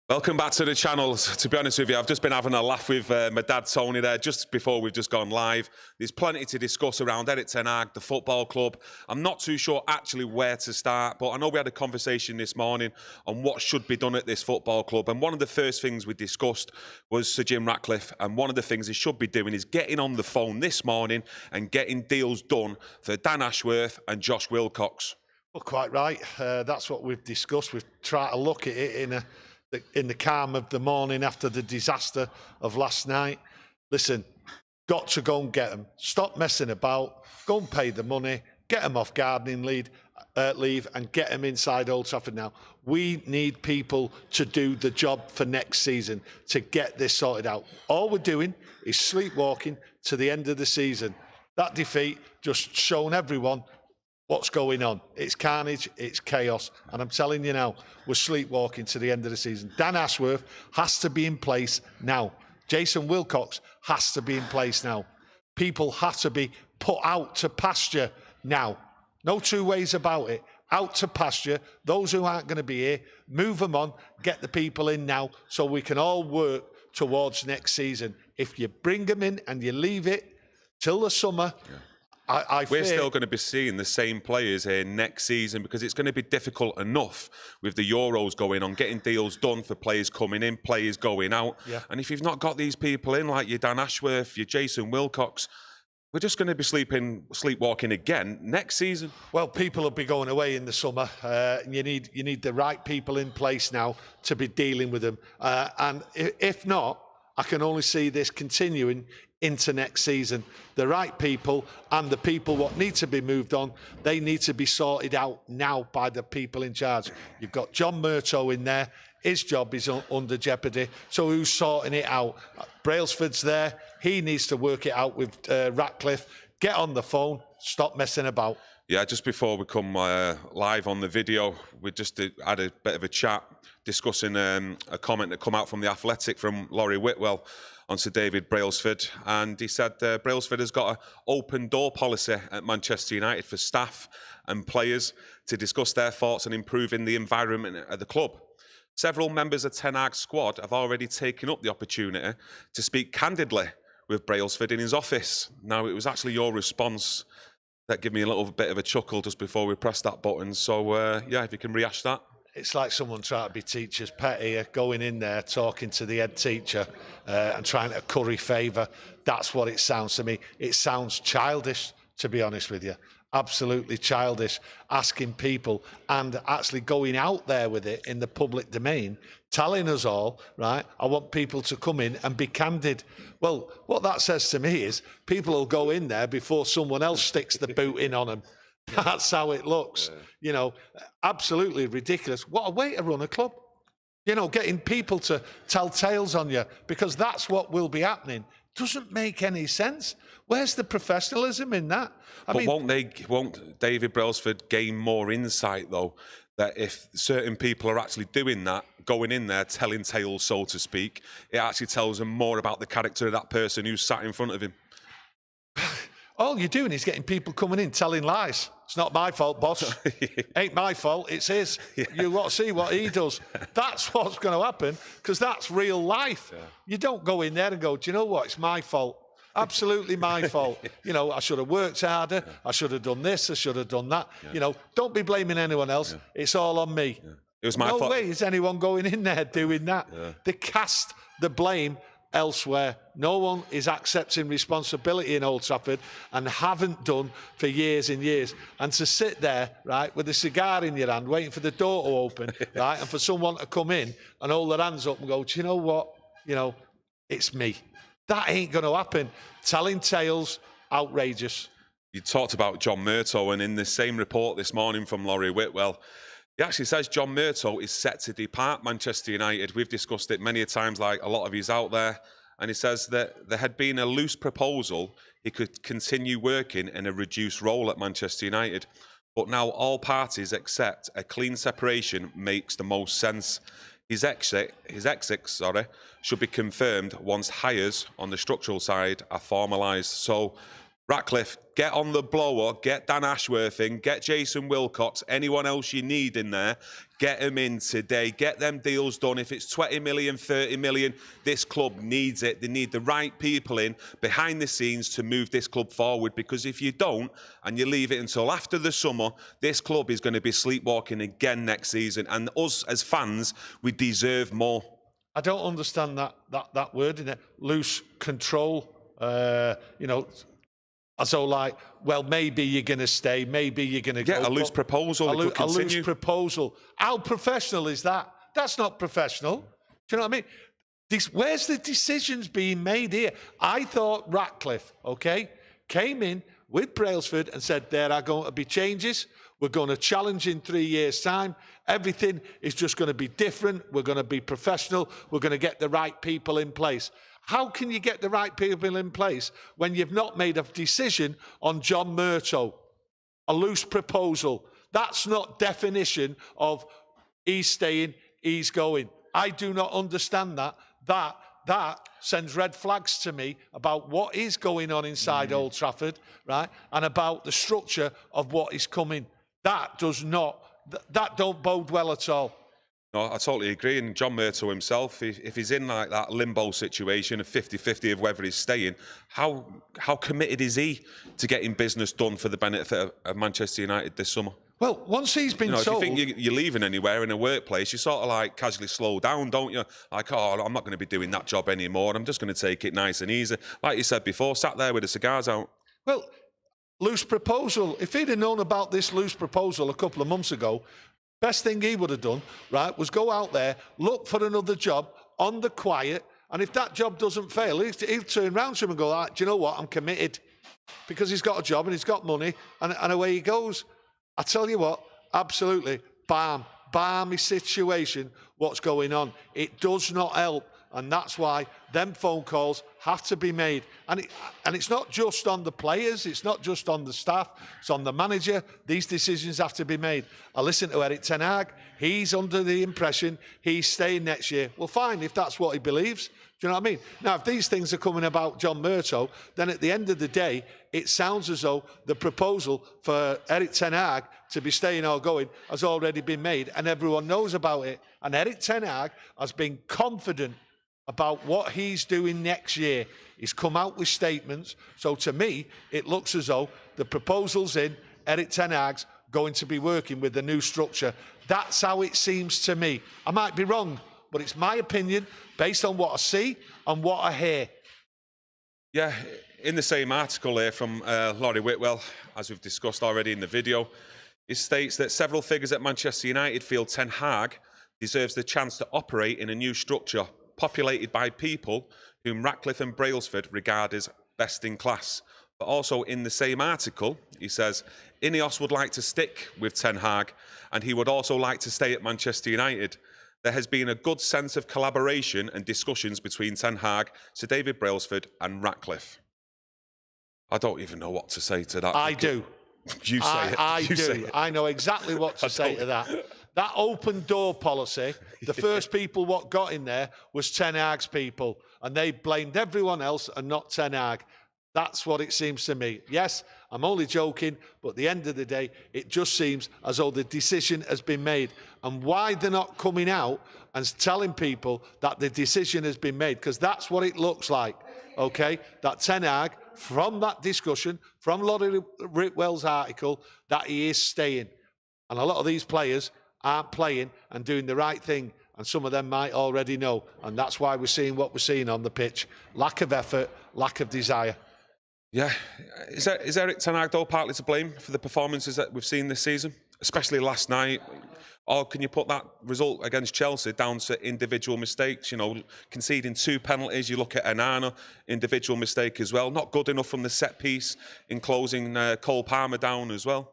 Welcome back to the channel. To be honest with you, I've just been having a laugh with my dad Tony there just before we've just gone live. There's plenty to discuss around Erik Ten Hag, the football club. I'm not too sure actually where to start, but I know we had a conversation this morning on what should be done at this football club. And one of the first things we discussed was Sir Jim Ratcliffe. And one of the things he should be doing is getting on the phone this morning and getting deals done for Dan Ashworth and Josh Wilcox. Well, quite right. That's what we've discussed. We've tried to look at it in the calm of the morning after the disaster of last night. Listen, got to go and get them. Stop messing about. Go and pay the money. Get them off gardening leave and get them inside Old Trafford now. We need people to do the job for next season to get this sorted out. All we're doing is sleepwalking to the end of the season. That defeat just shown everyone what's going on. It's carnage, it's chaos. And I'm telling you now, we're sleepwalking to the end of the season. Dan Ashworth has to be in place now. Jason Wilcox has to be in place now. People have to be put out to pasture now. No two ways about it. Out to pasture. Those who aren't going to be here, move them on, get the people in now so we can all work towards next season. If you bring them in and you leave it till the summer, We're still going to be seeing the same players here next season because it's going to be difficult enough with the Euros going on, getting deals done for players coming in, players going out. Yeah. And if you've not got these people in, like your Dan Ashworth, your Jason Wilcox, we're just going to be sleepwalking again next season. Well, people will be going away in the summer. You need the right people in place now to be dealing with them. And if not, I can only see this continuing into next season. The right people and the people what need to be moved on, they need to be sorted out now by the people in charge. You've got John Murtough in there. His job is under jeopardy. So who's sorting it out? Brailsford's there. He needs to work it out with Ratcliffe. Get on the phone. Stop messing about. Yeah, just before we come live on the video, we just had a bit of a chat discussing a comment that come out from The Athletic from Laurie Whitwell on Sir David Brailsford, and he said Brailsford has got an open door policy at Manchester United for staff and players to discuss their thoughts on improving the environment at the club. Several members of Ten Hag's squad have already taken up the opportunity to speak candidly with Brailsford in his office. Now, it was actually your response that gave me a little bit of a chuckle just before we pressed that button. So, yeah, if you can rehash that. It's like someone trying to be teacher's pet here, going in there, talking to the head teacher and trying to curry favour. That's what it sounds to me. It sounds childish, to be honest with you. Absolutely childish, asking people and actually going out there with it in the public domain, telling us all, right, I want people to come in and be candid. Well, what that says to me is people will go in there before someone else sticks the boot in on them. That's how it looks. Yeah. You know, absolutely ridiculous. What a way to run a club. You know, getting people to tell tales on you because that's what will be happening. Doesn't make any sense. Where's the professionalism in that? I mean, won't David Brailsford gain more insight, though, that if certain people are actually doing that, going in there, telling tales, so to speak, it actually tells them more about the character of that person who's sat in front of him? All you're doing is getting people coming in telling lies. It's not my fault, boss. Ain't my fault, it's his. Yeah. You want to see what he does. That's what's going to happen, because that's real life. Yeah. You don't go in there and go, do you know what, it's my fault. Absolutely my fault. You know, I should have worked harder. Yeah. I should have done this. I should have done that. Yeah. You know, don't be blaming anyone else. Yeah. It's all on me. Yeah. It was my fault. No way is anyone going in there doing that. Yeah. They cast the blame elsewhere. No one is accepting responsibility in Old Trafford and haven't done for years and years. And to sit there, right, with a cigar in your hand, waiting for the door to open, right, and for someone to come in and hold their hands up and go, do you know what? You know, it's me. That ain't going to happen. Telling tales, outrageous. You talked about John Murtough, and in the same report this morning from Laurie Whitwell, he actually says John Murtough is set to depart Manchester United. We've discussed it many times, like a lot of yous out there. And he says that there had been a loose proposal he could continue working in a reduced role at Manchester United. But now all parties accept a clean separation makes the most sense. His exit should be confirmed once hires on the structural side are formalised. So Ratcliffe, get on the blower, get Dan Ashworth in, get Jason Wilcox, anyone else you need in there, get them in today, get them deals done. If it's 20 million, 30 million, this club needs it. They need the right people in behind the scenes to move this club forward, because if you don't and you leave it until after the summer, this club is going to be sleepwalking again next season, and us as fans, we deserve more. I don't understand that word in it. Loose control, you know, as though like, well, maybe you're going to stay, maybe you're going to go. Yeah, a loose proposal. A loose proposal. How professional is that? That's not professional. Do you know what I mean? Where's the decisions being made here? I thought Ratcliffe, okay, came in with Brailsford and said there are going to be changes. We're going to challenge in 3 years' time. Everything is just going to be different. We're going to be professional. We're going to get the right people in place. How can you get the right people in place when you've not made a decision on John Murtough? A loose proposal. That's not definition of he's staying, he's going. I do not understand that. That sends red flags to me about what is going on inside Old Trafford, right? And about the structure of what is coming. That don't bode well at all. No, I totally agree. And John Murtough himself, if he's in like that limbo situation of 50-50 of whether he's staying, how committed is he to getting business done for the benefit of Manchester United this summer? Well, once he's been told... If you think you're leaving anywhere in a workplace, you sort of like casually slow down, don't you? Like, oh, I'm not going to be doing that job anymore. I'm just going to take it nice and easy. Like you said before, sat there with the cigars out. Well, loose proposal. If he'd have known about this loose proposal a couple of months ago, best thing he would have done, right, was go out there, look for another job on the quiet, and if that job doesn't fail, he'll turn around to him and go, ah, do you know what, I'm committed. Because he's got a job and he's got money, and away he goes. I tell you what, absolutely, balmy situation, what's going on. It does not help, and that's why them phone calls have to be made. And it's not just on the players, it's not just on the staff, it's on the manager. These decisions have to be made. I listen to Erik Ten Hag. He's under the impression he's staying next year. Well, fine, if that's what he believes. Do you know what I mean? Now, if these things are coming about John Murtough, then at the end of the day, it sounds as though the proposal for Erik Ten Hag to be staying or going has already been made, and everyone knows about it. And Erik Ten Hag has been confident about what he's doing next year. He's come out with statements. So to me, it looks as though the proposal's in, Erik Ten Hag's going to be working with the new structure. That's how it seems to me. I might be wrong, but it's my opinion based on what I see and what I hear. Yeah, in the same article here from Laurie Whitwell, as we've discussed already in the video, it states that several figures at Manchester United feel Ten Hag deserves the chance to operate in a new structure populated by people whom Ratcliffe and Brailsford regard as best in class. But also in the same article, he says, Ineos would like to stick with Ten Hag, and he would also like to stay at Manchester United. There has been a good sense of collaboration and discussions between Ten Hag, Sir David Brailsford and Ratcliffe. I don't even know what to say to that. I do. You say it. I do. Say it. I know exactly what to say to that. That open door policy, the first people what got in there was Ten Hag's people, and they blamed everyone else and not Ten Hag. That's what it seems to me. Yes, I'm only joking, but at the end of the day, it just seems as though the decision has been made. And why they're not coming out and telling people that the decision has been made, because that's what it looks like, okay? That Ten Hag, from that discussion, from Laurie Whitwell's article, that he is staying. And a lot of these players aren't playing and doing the right thing, and some of them might already know. And that's why we're seeing what we're seeing on the pitch. Lack of effort, lack of desire. Yeah. Is Erik Ten Hag, though, partly to blame for the performances that we've seen this season, especially last night? Or can you put that result against Chelsea down to individual mistakes? You know, conceding 2 penalties. You look at Onana, individual mistake as well. Not good enough from the set piece in closing Cole Palmer down as well.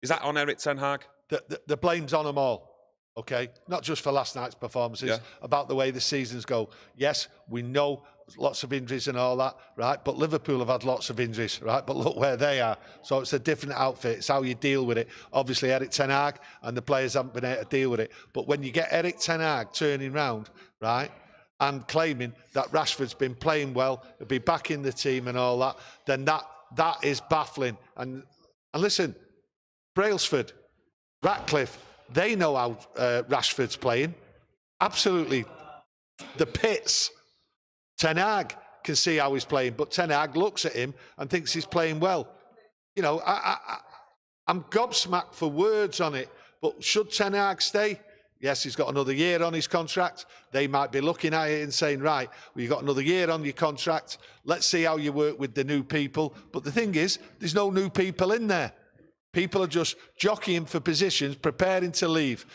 Is that on Erik Ten Hag? The blame's on them all, okay? Not just for last night's performances, about the way the seasons go. Yes, we know lots of injuries and all that, right? But Liverpool have had lots of injuries, right? But look where they are. So it's a different outfit. It's how you deal with it. Obviously, Erik Ten Hag and the players haven't been able to deal with it. But when you get Erik Ten Hag turning round, right, and claiming that Rashford's been playing well, he'll be back in the team and all that, then That is baffling. And listen, Brailsford, Ratcliffe, they know how Rashford's playing. Absolutely. The pits. Ten Hag can see how he's playing, but Ten Hag looks at him and thinks he's playing well. You know, I'm gobsmacked for words on it, but should Ten Hag stay? Yes, he's got another year on his contract. They might be looking at it and saying, right, well, you've got another year on your contract. Let's see how you work with the new people. But the thing is, there's no new people in there. People are just jockeying for positions, preparing to leave.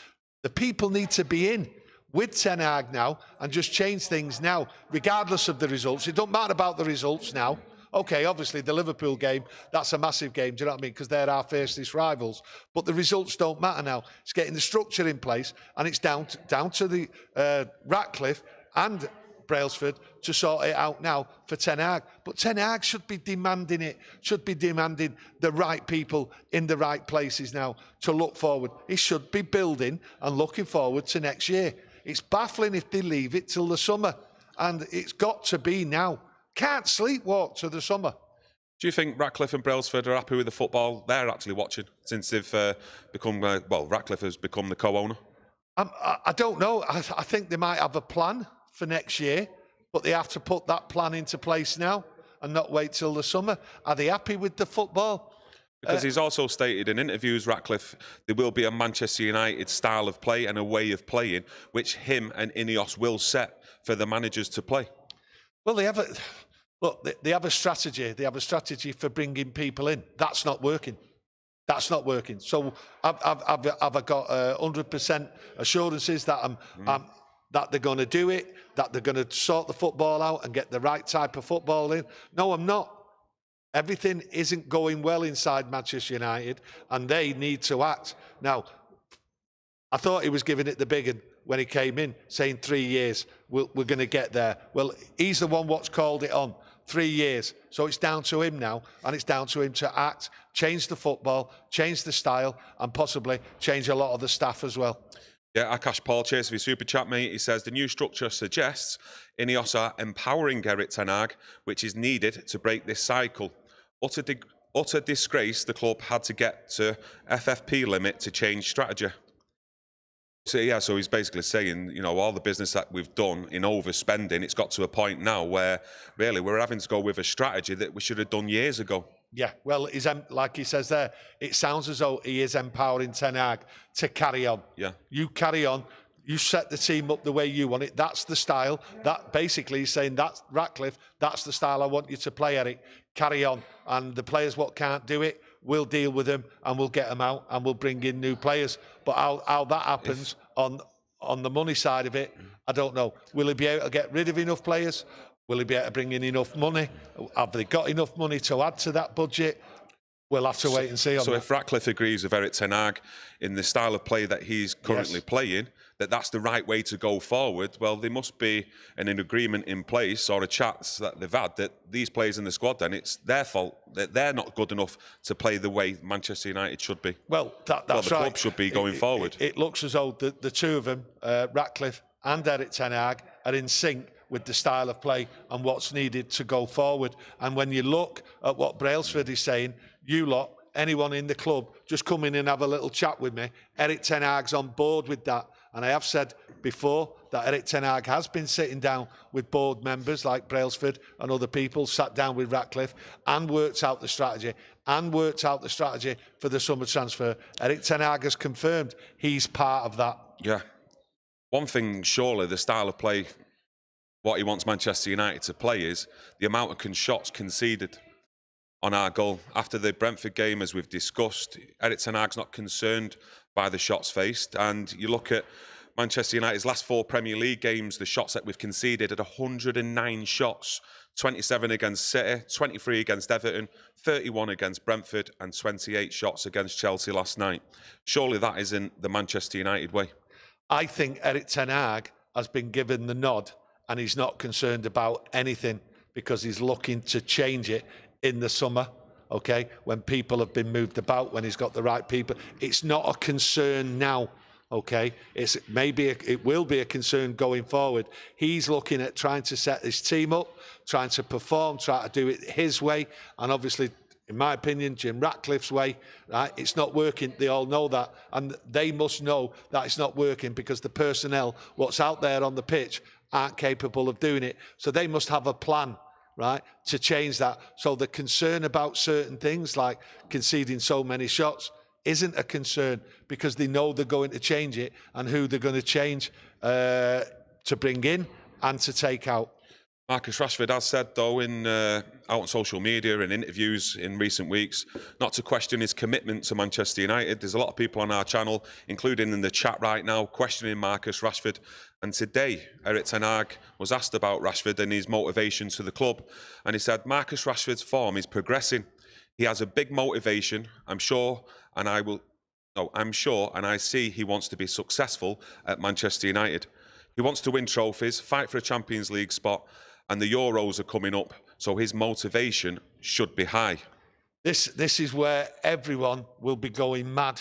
The people need to be in with Ten Hag now and just change things now, regardless of the results. It don't matter about the results now. Okay, obviously the Liverpool game, that's a massive game, do you know what I mean? Because they're our fiercest rivals. But the results don't matter now. It's getting the structure in place, and it's down to the Ratcliffe and Brailsford to sort it out now for Ten Hag. But Ten Hag should be demanding it, should be demanding the right people in the right places now to look forward. He should be building and looking forward to next year. It's baffling if they leave it till the summer, and it's got to be now. Can't sleepwalk to the summer. Do you think Ratcliffe and Brailsford are happy with the football they're actually watching since they've become, well, Ratcliffe has become the co-owner? I don't know. I think they might have a plan for next year, but they have to put that plan into place now and not wait till the summer. Are they happy with the football? Because he's also stated in interviews, Ratcliffe, there will be a Manchester United style of play and a way of playing, which him and Ineos will set for the managers to play. Well, they have a strategy. They have a strategy for bringing people in. That's not working. That's not working. So I've got 100% assurances that that they're going to do it, that they're going to sort the football out and get the right type of football in. No, I'm not. Everything isn't going well inside Manchester United, and they need to act. Now, I thought he was giving it the big one when he came in, saying 3 years, we're going to get there. Well, he's the one what's called it on. 3 years. So it's down to him now, and it's down to him to act, change the football, change the style, and possibly change a lot of the staff as well. Yeah, Akash Paul Chase of his super chat, mate. He says, the new structure suggests Ineos are empowering Erik Ten Hag, which is needed to break this cycle. Utter disgrace the club had to get to FFP limit to change strategy. So yeah, so he's basically saying, you know, all the business that we've done in overspending, it's got to a point now where really we're having to go with a strategy that we should have done years ago. Yeah, well, he's like he says there, it sounds as though he is empowering Ten Hag to carry on. Yeah, you carry on. You set the team up the way you want it. That's the style. That basically he's saying, that's Ratcliffe, that's the style I want you to play, Eric. Carry on. And the players what can't do it, we'll deal with them and we'll get them out and we'll bring in new players. But how that happens on the money side of it, I don't know. Will he be able to get rid of enough players? Will he be able to bring in enough money? Have they got enough money to add to that budget? We'll have to wait and see on so that. If Ratcliffe agrees with Erik Ten Hag in the style of play that he's currently playing, that's the right way to go forward, well, there must be an agreement in place or a chat that they've had that these players in the squad, then it's their fault that they're not good enough to play the way Manchester United should be. Well, that's right. The club should be going forward. It looks as though the two of them, Ratcliffe and Erik Ten Hag, are in sync with the style of play and what's needed to go forward. And when you look at what Brailsford is saying, you lot, anyone in the club, just come in and have a little chat with me. Erik Ten Hag's on board with that. And I have said before that Erik Ten Hag has been sitting down with board members like Brailsford and other people, sat down with Ratcliffe and worked out the strategy for the summer transfer. Erik Ten Hag has confirmed he's part of that. Yeah. One thing, surely, the style of play, what he wants Manchester United to play is the amount of shots conceded on our goal. After the Brentford game, as we've discussed, Erik Ten Hag's not concerned by the shots faced. And you look at Manchester United's last 4 Premier League games, the shots that we've conceded at 109 shots, 27 against City, 23 against Everton, 31 against Brentford, and 28 shots against Chelsea last night. Surely that isn't the Manchester United way. I think Erik Ten Hag has been given the nod and he's not concerned about anything because he's looking to change it in the summer. Okay, when people have been moved about, when he's got the right people, it's not a concern now. Okay, it will be a concern going forward. He's looking at trying to set his team up, trying to perform, trying to do it his way, and obviously in my opinion, Jim Ratcliffe's way, right? It's not working. They all know that. And they must know that it's not working because the personnel, what's out there on the pitch, aren't capable of doing it. So they must have a plan, right, to change that. So the concern about certain things like conceding so many shots isn't a concern because they know they're going to change it and who they're going to change to bring in and to take out. Marcus Rashford has said, though, out on social media and interviews in recent weeks, not to question his commitment to Manchester United. There's a lot of people on our channel, including in the chat right now, questioning Marcus Rashford. And today, Erik Ten Hag was asked about Rashford and his motivation to the club. And he said, Marcus Rashford's form is progressing. He has a big motivation, I'm sure, and I see he wants to be successful at Manchester United. He wants to win trophies, fight for a Champions League spot, and the Euros are coming up, so his motivation should be high. This is where everyone will be going mad,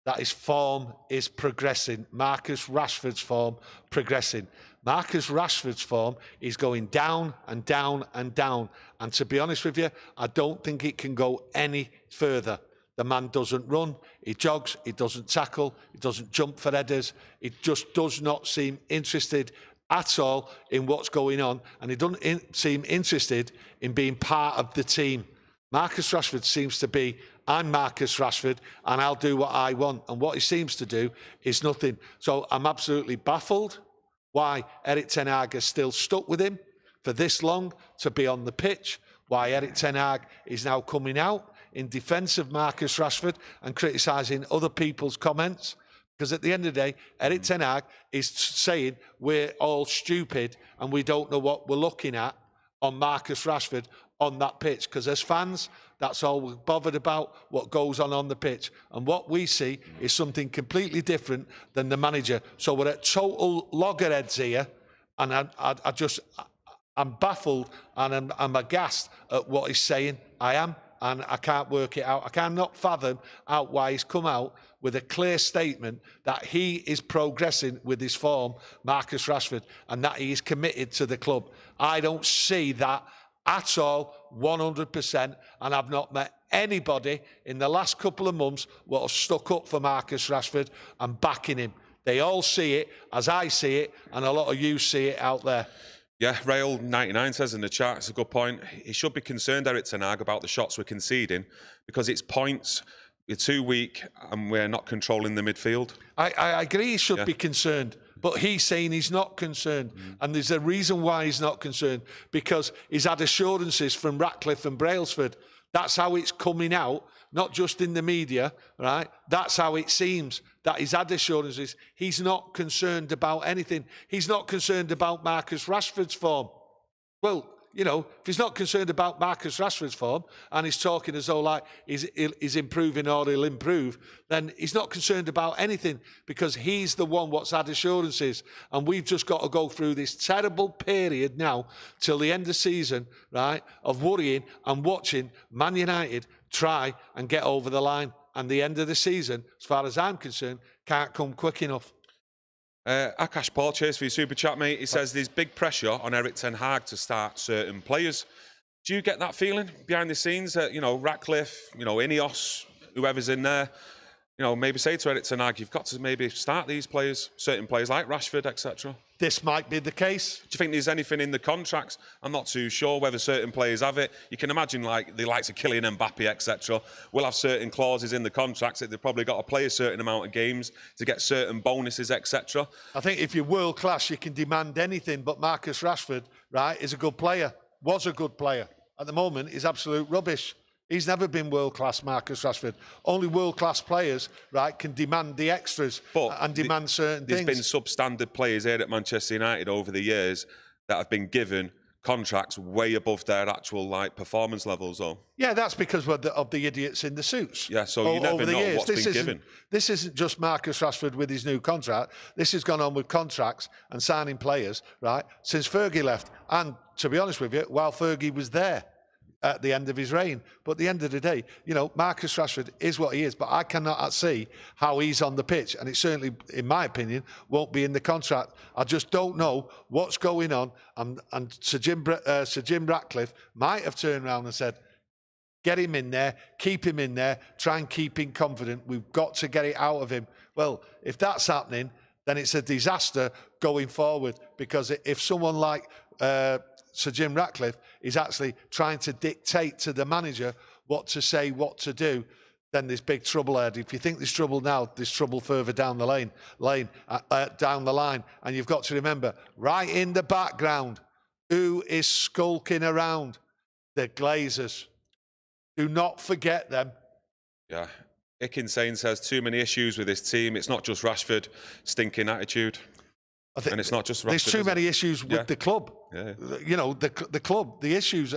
that his form is progressing. Marcus Rashford's form progressing. Marcus Rashford's form is going down and down and down. And to be honest with you, I don't think it can go any further. The man doesn't run, he jogs, he doesn't tackle, he doesn't jump for headers. He just does not seem interested at all in what's going on, and he doesn't seem interested in being part of the team. Marcus Rashford seems to be, I'm Marcus Rashford and I'll do what I want, and what he seems to do is nothing. So I'm absolutely baffled why Erik Ten Hag is still stuck with him for this long to be on the pitch, why Erik Ten Hag is now coming out in defence of Marcus Rashford and criticising other people's comments. Because at the end of the day, Erik Ten Hag is saying we're all stupid and we don't know what we're looking at on Marcus Rashford on that pitch. Because as fans, that's all we're bothered about, what goes on the pitch. And what we see is something completely different than the manager. So we're at total loggerheads here. And I'm baffled and I'm aghast at what he's saying. I am. And I can't work it out. I cannot fathom out why he's come out with a clear statement that he is progressing with his form, Marcus Rashford, and that he is committed to the club. I don't see that at all, 100%, and I've not met anybody in the last couple of months what have stuck up for Marcus Rashford and backing him. They all see it as I see it, and a lot of you see it out there. Yeah, Rail99 says in the chat, it's a good point. He should be concerned, Erik Ten Hag, about the shots we're conceding because it's points, we're too weak and we're not controlling the midfield. I agree he should be concerned, but he's saying he's not concerned. And there's a reason why he's not concerned, because he's had assurances from Ratcliffe and Brailsford. That's how it's coming out, not just in the media, right? That's how it seems, that he's had assurances. He's not concerned about anything. He's not concerned about Marcus Rashford's form. Well, you know, if he's not concerned about Marcus Rashford's form and he's talking as though like he's improving or he'll improve, then he's not concerned about anything because he's the one what's had assurances. And we've just got to go through this terrible period now till the end of the season, right, of worrying and watching Man United try and get over the line. And the end of the season, as far as I'm concerned, can't come quick enough. Akash Paul, cheers for your super chat, mate. He says there's big pressure on Erik Ten Hag to start certain players. Do you get that feeling behind the scenes that, you know, Ratcliffe, you know, Ineos, whoever's in there, you know, maybe say to Erik Ten Hag, you've got to maybe start these players, certain players like Rashford, etc.? This might be the case. Do you think there's anything in the contracts? I'm not too sure whether certain players have it. You can imagine, like, the likes of Kylian Mbappe, etc. will have certain clauses in the contracts that they've probably got to play a certain amount of games to get certain bonuses, etc. I think if you're world class, you can demand anything. But Marcus Rashford, right, is a good player, was a good player. At the moment, he's absolute rubbish. He's never been world-class, Marcus Rashford. Only world-class players, right, can demand the extras and demand certain things. There's been substandard players here at Manchester United over the years that have been given contracts way above their actual like performance levels, though. Yeah, that's because of the idiots in the suits. Yeah, so you never know what's been given. This isn't just Marcus Rashford with his new contract. This has gone on with contracts and signing players, right, since Fergie left. And to be honest with you, while Fergie was there at the end of his reign. But at the end of the day, you know, Marcus Rashford is what he is, but I cannot see how he's on the pitch. And it certainly, in my opinion, won't be in the contract. I just don't know what's going on. And Sir Jim Ratcliffe might have turned around and said, Get him in there, keep him in there, try and keep him confident. We've got to get it out of him. Well, if that's happening, then it's a disaster going forward, because if someone like Sir Jim Ratcliffe is actually trying to dictate to the manager what to say, what to do, then there's big trouble ahead. If you think there's trouble now, there's trouble further down the down the line. And you've got to remember, right in the background, who is skulking around? The Glazers. Do not forget them. Yeah. Erik Ten says too many issues with this team. It's not just Rashford, stinking attitude. And it's not just Rashford. There's too many issues with the club. Yeah. You know, the club, the issues.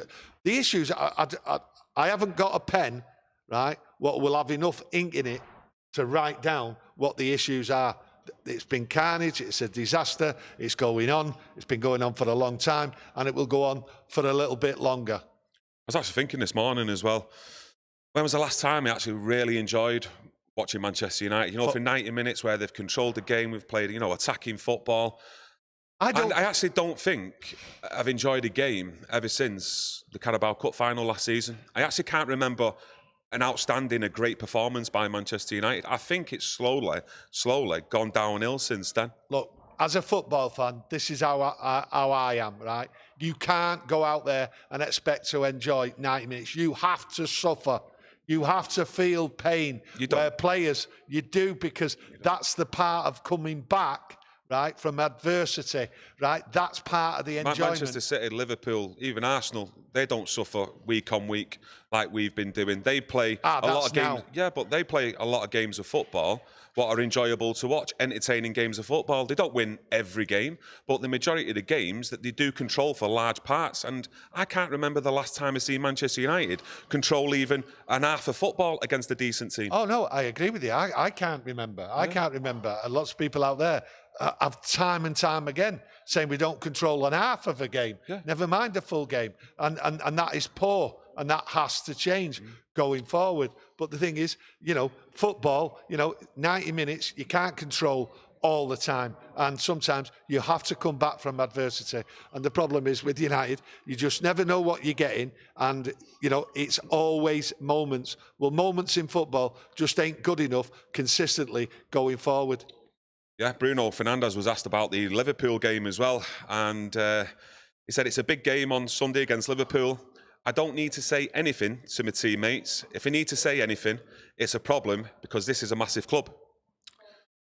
I haven't got a pen, right, what will have enough ink in it to write down what the issues are. It's been carnage, it's a disaster, it's going on, it's been going on for a long time, and it will go on for a little bit longer. I was actually thinking this morning as well, when was the last time I actually really enjoyed watching Manchester United? You know, for 90 minutes where they've controlled the game, we've played, you know, attacking football. I actually don't think I've enjoyed a game ever since the Carabao Cup final last season. I actually can't remember an outstanding, a great performance by Manchester United. I think it's slowly gone downhill since then. Look, as a football fan, this is how I am, right? You can't go out there and expect to enjoy 90 minutes. You have to suffer. You have to feel pain. You don't. Where players, you do, because that's the part of coming back, right, from adversity, right? That's part of the enjoyment. Manchester City, Liverpool, even Arsenal, they don't suffer week on week like we've been doing. They play a lot of games. Yeah, but they play a lot of games of football what are enjoyable to watch, entertaining games of football. They don't win every game, but the majority of the games that they do control for large parts. And I can't remember the last time I see Manchester United control even an half of football against a decent team. Oh, no, I agree with you. I can't remember. I can't remember. And lots of people out there have time and time again saying we don't control an half of a game, never mind a full game. And that is poor, and that has to change going forward. But the thing is, you know, football, you know, 90 minutes, you can't control all the time. And sometimes you have to come back from adversity. And the problem is with United, you just never know what you're getting. And, you know, it's always moments. Well, moments in football just ain't good enough consistently going forward. Yeah, Bruno Fernandes was asked about the Liverpool game as well. And he said it's a big game on Sunday against Liverpool. I don't need to say anything to my teammates. If I need to say anything, it's a problem because this is a massive club.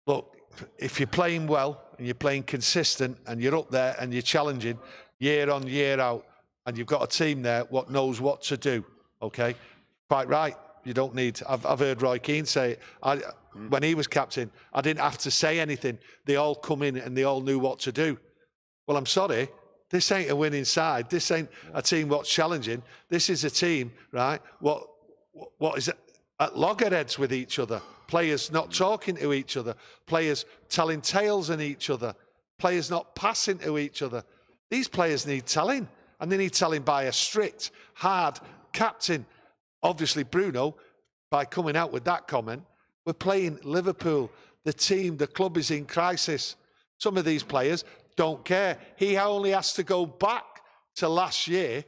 Look, if you're playing well and you're playing consistent and you're up there and you're challenging year on, year out, and you've got a team there what knows what to do, okay? Quite right. You don't need... I've heard Roy Keane say it. When he was captain, I didn't have to say anything. They all come in and they all knew what to do. Well, I'm sorry. This ain't a winning side. This ain't a team what's challenging. This is a team, right, what is it? At loggerheads with each other. Players not talking to each other. Players telling tales on each other. Players not passing to each other. These players need telling. And they need telling by a strict, hard captain. Obviously, Bruno, by coming out with that comment, we're playing Liverpool. The team, the club is in crisis. Some of these players don't care. He only has to go back to last year.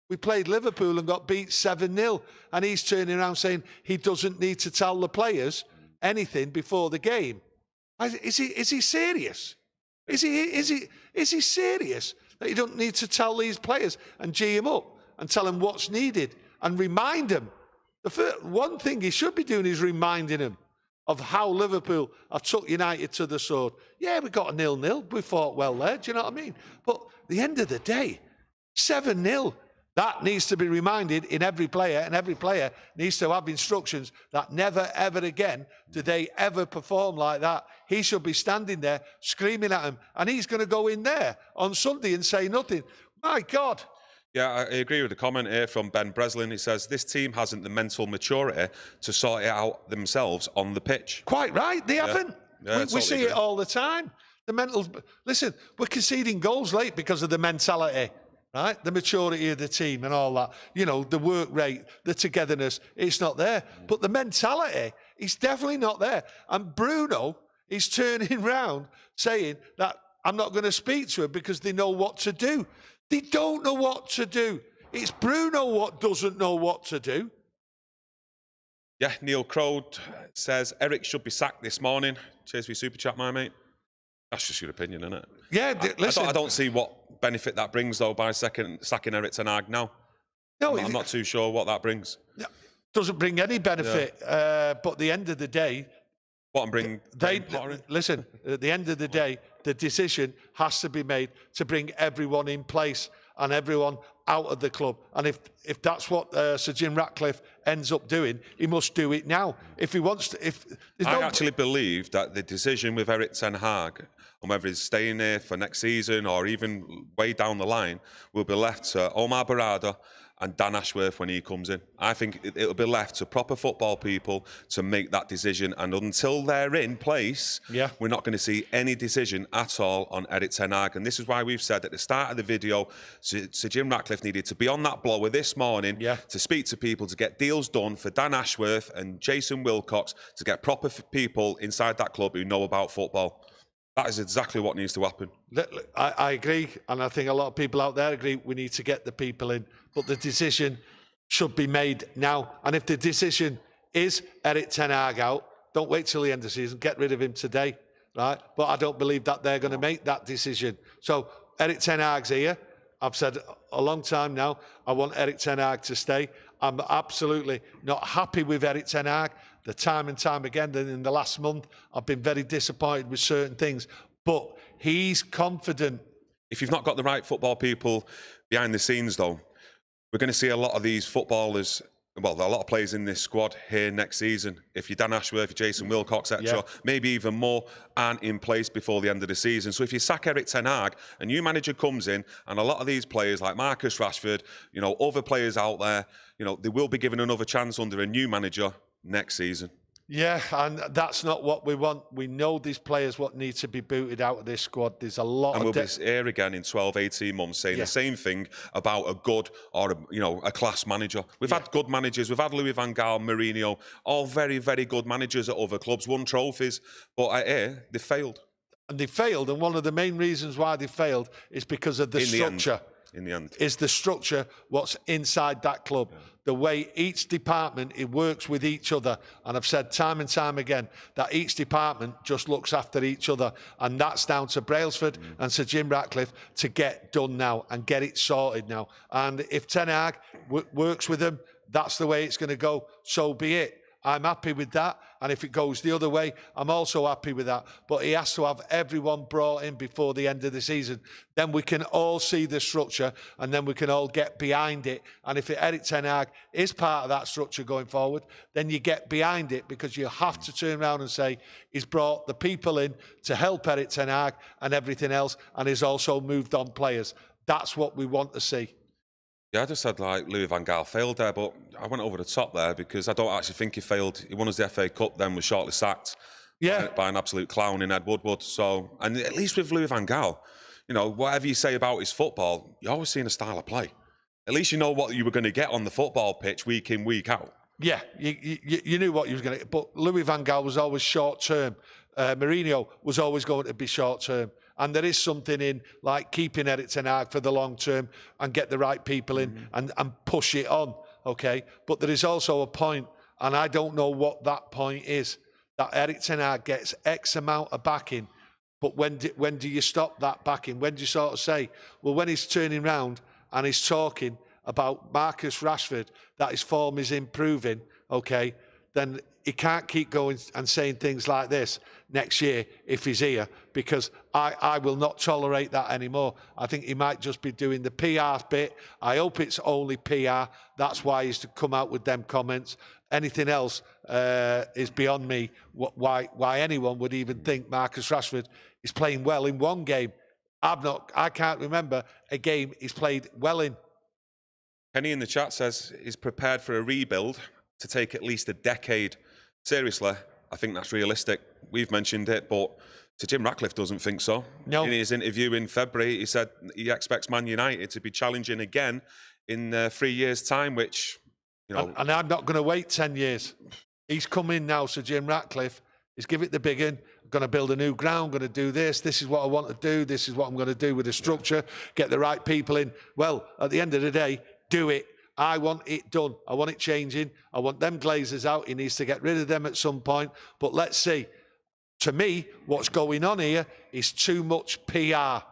We played Liverpool and got beat 7-0. And he's turning around saying he doesn't need to tell the players anything before the game. Is he serious? Is he serious that you don't need to tell these players and G him up and tell them what's needed and remind them? One thing he should be doing is reminding them of how Liverpool have took United to the sword. Yeah, we got a 0-0. We fought well there. Do you know what I mean? But at the end of the day, 7-0. That needs to be reminded in every player, and every player needs to have instructions that never, ever again do they ever perform like that. He should be standing there screaming at him, and he's going to go in there on Sunday and say nothing. My God. Yeah, I agree with the comment here from Ben Breslin. He says, this team hasn't the mental maturity to sort it out themselves on the pitch. Quite right, they haven't. Yeah, we see it all the time. The mental... Listen, we're conceding goals late because of the mentality, right? The maturity of the team and all that. You know, the work rate, the togetherness, it's not there. But the mentality, it's definitely not there. And Bruno is turning round saying that I'm not going to speak to him because they know what to do. They don't know what to do. It's Bruno what doesn't know what to do. Yeah, Neil Crowd says Erik should be sacked this morning. Cheers for your super chat, my mate. That's just your opinion, isn't it? Yeah, listen. I don't see what benefit that brings, though, by sacking Erik Ten Hag now. No, I'm not too sure what that brings. Doesn't bring any benefit. But at the end of the day, listen, at the end of the day, the decision has to be made to bring everyone in place and everyone out of the club. And if that's what Sir Jim Ratcliffe ends up doing, he must do it now. If he wants to, I actually believe that the decision with Erik Ten Hag, and whether he's staying there for next season or even way down the line, will be left to Omar Barada and Dan Ashworth when he comes in. I think it'll be left to proper football people to make that decision. And until they're in place, we're not going to see any decision at all on Erik Ten Hag. And this is why we've said at the start of the video, Sir Jim Ratcliffe needed to be on that blower this morning to speak to people, to get deals done for Dan Ashworth and Jason Wilcox, to get proper people inside that club who know about football. That is exactly what needs to happen. I agree, and I think a lot of people out there agree we need to get the people in, but the decision should be made now. And if the decision is Erik Ten Hag out, don't wait till the end of the season, get rid of him today, right? But I don't believe that they're going to make that decision. So Erik Ten Hag's here. I've said a long time now, I want Erik Ten Hag to stay. I'm absolutely not happy with Erik Ten Hag. The time and time again, in the last month, I've been very disappointed with certain things. But he's confident. If you've not got the right football people behind the scenes, though, we're going to see a lot of these footballers, well, there are a lot of players in this squad here next season. If you're Dan Ashworth, Jason Wilcox, etc., maybe even more, aren't in place before the end of the season. So if you sack Erik Ten Hag, a new manager comes in, and a lot of these players, like Marcus Rashford, you know, other players out there, you know, they will be given another chance under a new manager next season. Yeah, and that's not what we want. We know these players what need to be booted out of this squad. There's a lot and we'll be here again in 12, 18 months saying the same thing about a good or, a class manager. We've had good managers. We've had Louis van Gaal, Mourinho, all very, very good managers at other clubs, won trophies. But here, they failed. And they failed, and one of the main reasons why they failed is because of the structure. In the end. Is the structure what's inside that club. The way each department, it works with each other. And I've said time and time again that each department just looks after each other. And that's down to Brailsford and Sir Jim Ratcliffe to get done now and get it sorted now. And if Ten Hag works with them, that's the way it's going to go. So be it. I'm happy with that. And if it goes the other way, I'm also happy with that. But he has to have everyone brought in before the end of the season. Then we can all see the structure and then we can all get behind it. And if Erik Ten Hag is part of that structure going forward, then you get behind it because you have to turn around and say he's brought the people in to help Erik Ten Hag and everything else, and he's also moved on players. That's what we want to see. Yeah, I just said like Louis van Gaal failed there, but I went over the top there because I don't actually think he failed. He won us the FA Cup, then was shortly sacked by an absolute clown in Ed Woodward. So, and at least with Louis van Gaal, whatever you say about his football, you're always seeing a style of play. At least you know what you were going to get on the football pitch week in, week out. Yeah, you knew what you was going to get. But Louis van Gaal was always short-term. Mourinho was always going to be short-term. And there is something in like keeping Erik Ten Hag for the long term and get the right people in and push it on, okay? But there is also a point, and I don't know what that point is, that Erik Ten Hag gets X amount of backing, but when do you stop that backing? When do you sort of say, well, when he's turning round and he's talking about Marcus Rashford, that his form is improving, okay, then he can't keep going and saying things like this next year if he's here, because I will not tolerate that anymore. I think he might just be doing the PR bit. I hope it's only PR. That's why he's to come out with them comments. Anything else is beyond me. Why anyone would even think Marcus Rashford is playing well in one game. I can't remember a game he's played well in. Penny in the chat says he's prepared for a rebuild to take at least a decade. Seriously, I think that's realistic. We've mentioned it, but Sir Jim Ratcliffe doesn't think so. No. In his interview in February, he said he expects Man United to be challenging again in 3 years' time, which, And I'm not going to wait 10 years. He's come in now, Sir Jim Ratcliffe. He's give it the big one. Going to build a new ground, going to do this. This is what I want to do. This is what I'm going to do with the structure. Get the right people in. Well, at the end of the day, do it I want it done. I want it changing. I want them Glazers out. He needs to get rid of them at some point. But let's see. To me, what's going on here is too much PR.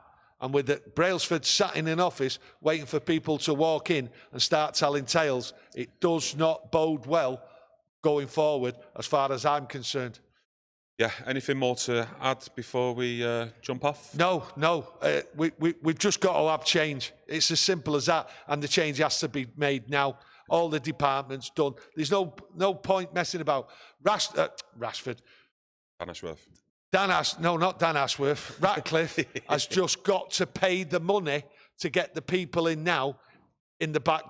And with Brailsford sat in an office waiting for people to walk in and start telling tales, it does not bode well going forward as far as I'm concerned. Yeah, anything more to add before we jump off? No. We've just got to have change. It's as simple as that. And the change has to be made now. All the departments done. There's no point messing about. Rashford. Dan Ashworth. Not Dan Ashworth. Ratcliffe has just got to pay the money to get the people in now. In the back,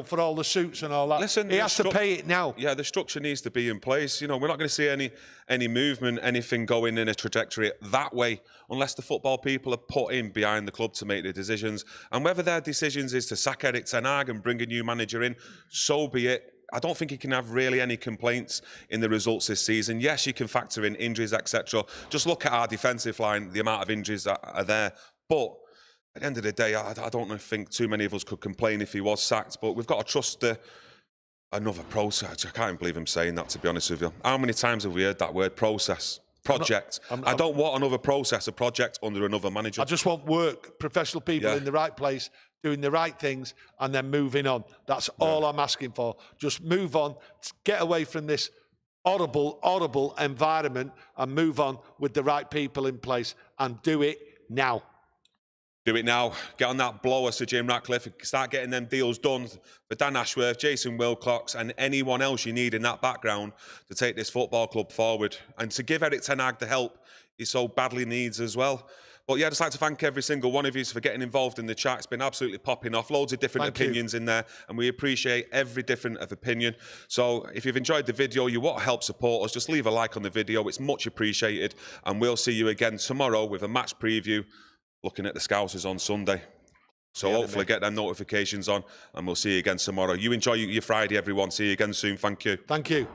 for all the suits and all that. Listen, he has to pay it now. Yeah, the structure needs to be in place. We're not going to see any movement, anything going in a trajectory that way, unless the football people are put in behind the club to make the decisions. And whether their decisions is to sack Erik Ten Hag and bring a new manager in, so be it. I don't think he can have really any complaints in the results this season. Yes, you can factor in injuries, etc. Just look at our defensive line, the amount of injuries that are there. But at the end of the day, I don't think too many of us could complain if he was sacked, but we've got to trust another process. I can't believe I'm saying that, to be honest with you. How many times have we heard that word, process? Project. I don't want another process, a project under another manager. I just want work, professional people in the right place, doing the right things, and then moving on. That's all I'm asking for. Just move on, get away from this horrible environment and move on with the right people in place and do it now. Do it now. Get on that blower, Sir Jim Ratcliffe. Start getting them deals done for Dan Ashworth, Jason Wilcox, and anyone else you need in that background to take this football club forward. And to give Erik Ten Hag the help he so badly needs as well. But yeah, I'd just like to thank every single one of you for getting involved in the chat. It's been absolutely popping off. Loads of different opinions in there, and we appreciate every different opinion. So if you've enjoyed the video, you want to help support us, just leave a like on the video. It's much appreciated. And we'll see you again tomorrow with a match preview, looking at the Scousers on Sunday. So hopefully get them notifications on, and we'll see you again tomorrow. You enjoy your Friday, everyone. See you again soon. Thank you. Thank you.